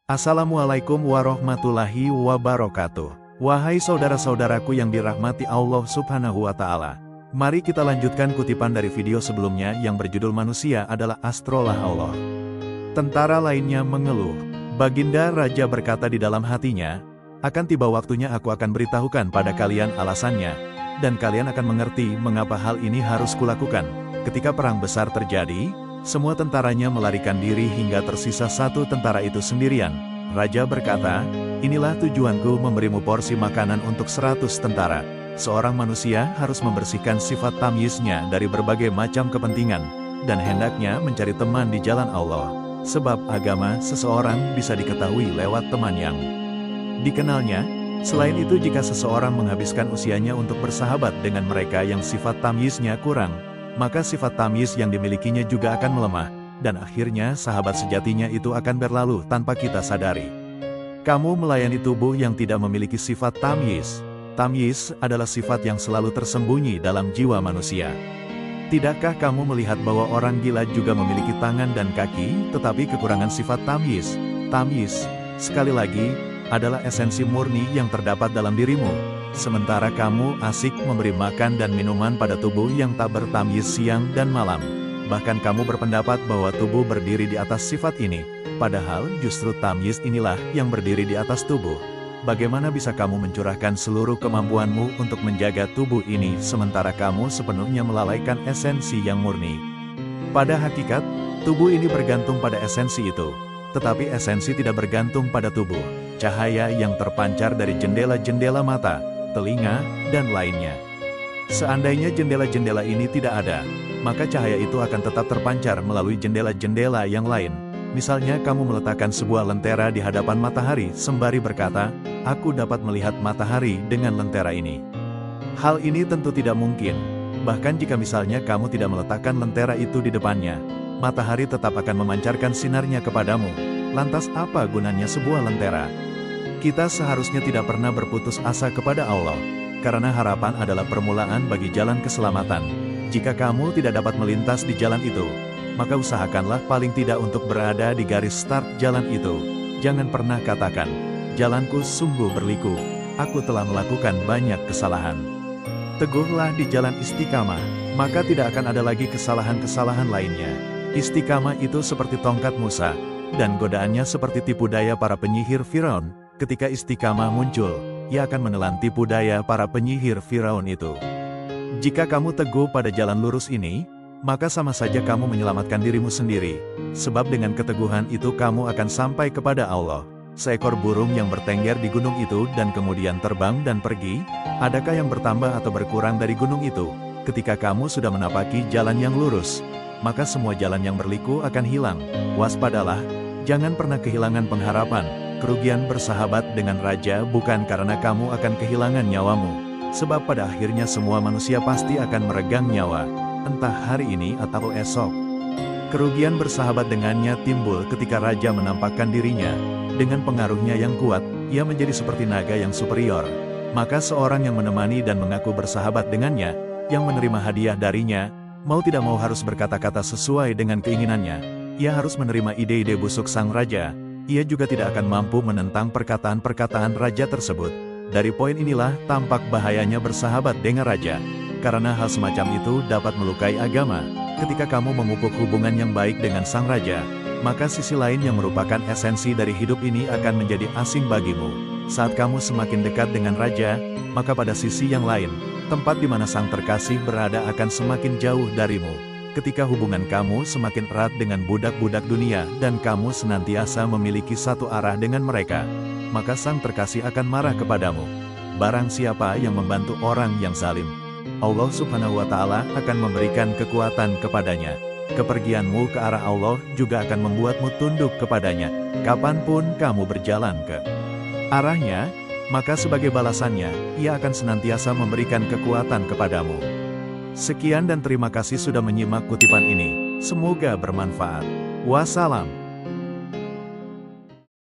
Assalamualaikum warahmatullahi wabarakatuh. Wahai saudara-saudaraku yang dirahmati Allah Subhanahu wa Ta'ala. Mari kita lanjutkan kutipan dari video sebelumnya yang berjudul Manusia adalah Astrolah Allah. Tentara lainnya mengeluh. Baginda Raja berkata di dalam hatinya, akan tiba waktunya aku akan beritahukan pada kalian alasannya, dan kalian akan mengerti mengapa hal ini harus kulakukan. Ketika perang besar terjadi, semua tentaranya melarikan diri hingga tersisa satu tentara itu sendirian. Raja berkata, inilah tujuanku memberimu porsi makanan untuk 100 tentara. Seorang manusia harus membersihkan sifat tamyiznya dari berbagai macam kepentingan, dan hendaknya mencari teman di jalan Allah. Sebab agama seseorang bisa diketahui lewat teman yang dikenalnya. Selain itu, jika seseorang menghabiskan usianya untuk bersahabat dengan mereka yang sifat tamyiznya kurang, maka sifat tamyiz yang dimilikinya juga akan melemah, dan akhirnya sahabat sejatinya itu akan berlalu tanpa kita sadari. Kamu melayani tubuh yang tidak memiliki sifat tamyiz. Tamyiz adalah sifat yang selalu tersembunyi dalam jiwa manusia. Tidakkah kamu melihat bahwa orang gila juga memiliki tangan dan kaki, tetapi kekurangan sifat tamyiz? Tamyiz, sekali lagi, adalah esensi murni yang terdapat dalam dirimu. Sementara kamu asik memberi makan dan minuman pada tubuh yang tak bertamyiz siang dan malam. Bahkan kamu berpendapat bahwa tubuh berdiri di atas sifat ini, padahal justru tamyiz inilah yang berdiri di atas tubuh. Bagaimana bisa kamu mencurahkan seluruh kemampuanmu untuk menjaga tubuh ini sementara kamu sepenuhnya melalaikan esensi yang murni? Pada hakikat, tubuh ini bergantung pada esensi itu, tetapi esensi tidak bergantung pada tubuh. Cahaya yang terpancar dari jendela-jendela mata, telinga, dan lainnya. Seandainya jendela-jendela ini tidak ada, maka cahaya itu akan tetap terpancar melalui jendela-jendela yang lain. Misalnya kamu meletakkan sebuah lentera di hadapan matahari sembari berkata, aku dapat melihat matahari dengan lentera ini. Hal ini tentu tidak mungkin. Bahkan jika misalnya kamu tidak meletakkan lentera itu di depannya, matahari tetap akan memancarkan sinarnya kepadamu. Lantas apa gunanya sebuah lentera? Kita seharusnya tidak pernah berputus asa kepada Allah, karena harapan adalah permulaan bagi jalan keselamatan. Jika kamu tidak dapat melintas di jalan itu, maka usahakanlah paling tidak untuk berada di garis start jalan itu. Jangan pernah katakan, jalanku sungguh berliku, aku telah melakukan banyak kesalahan. Teguhlah di jalan istiqamah, maka tidak akan ada lagi kesalahan-kesalahan lainnya. Istiqamah itu seperti tongkat Musa, dan godaannya seperti tipu daya para penyihir Firaun. Ketika istiqamah muncul, ia akan menelan tipu daya para penyihir Firaun itu. Jika kamu teguh pada jalan lurus ini, maka sama saja kamu menyelamatkan dirimu sendiri. Sebab dengan keteguhan itu kamu akan sampai kepada Allah. Seekor burung yang bertengger di gunung itu dan kemudian terbang dan pergi, adakah yang bertambah atau berkurang dari gunung itu? Ketika kamu sudah menapaki jalan yang lurus, maka semua jalan yang berliku akan hilang. Waspadalah, jangan pernah kehilangan pengharapan. Kerugian bersahabat dengan raja bukan karena kamu akan kehilangan nyawamu, sebab pada akhirnya semua manusia pasti akan meregang nyawa, entah hari ini atau esok. Kerugian bersahabat dengannya timbul ketika raja menampakkan dirinya. Dengan pengaruhnya yang kuat, ia menjadi seperti naga yang superior. Maka seorang yang menemani dan mengaku bersahabat dengannya, yang menerima hadiah darinya, mau tidak mau harus berkata-kata sesuai dengan keinginannya. Ia harus menerima ide-ide busuk sang raja. Ia juga tidak akan mampu menentang perkataan-perkataan raja tersebut. Dari poin inilah tampak bahayanya bersahabat dengan raja. Karena hal semacam itu dapat melukai agama. Ketika kamu memupuk hubungan yang baik dengan sang raja, maka sisi lain yang merupakan esensi dari hidup ini akan menjadi asing bagimu. Saat kamu semakin dekat dengan raja, maka pada sisi yang lain, tempat di mana sang terkasih berada akan semakin jauh darimu. Ketika hubungan kamu semakin erat dengan budak-budak dunia dan kamu senantiasa memiliki satu arah dengan mereka, maka sang terkasih akan marah kepadamu. Barang siapa yang membantu orang yang zalim, Allah Subhanahu wa Ta'ala akan memberikan kekuatan kepadanya. Kepergianmu ke arah Allah juga akan membuatmu tunduk kepadanya. Kapanpun kamu berjalan ke arahnya, maka sebagai balasannya, ia akan senantiasa memberikan kekuatan kepadamu. Sekian dan terima kasih sudah menyimak kutipan ini. Semoga bermanfaat. Wassalam.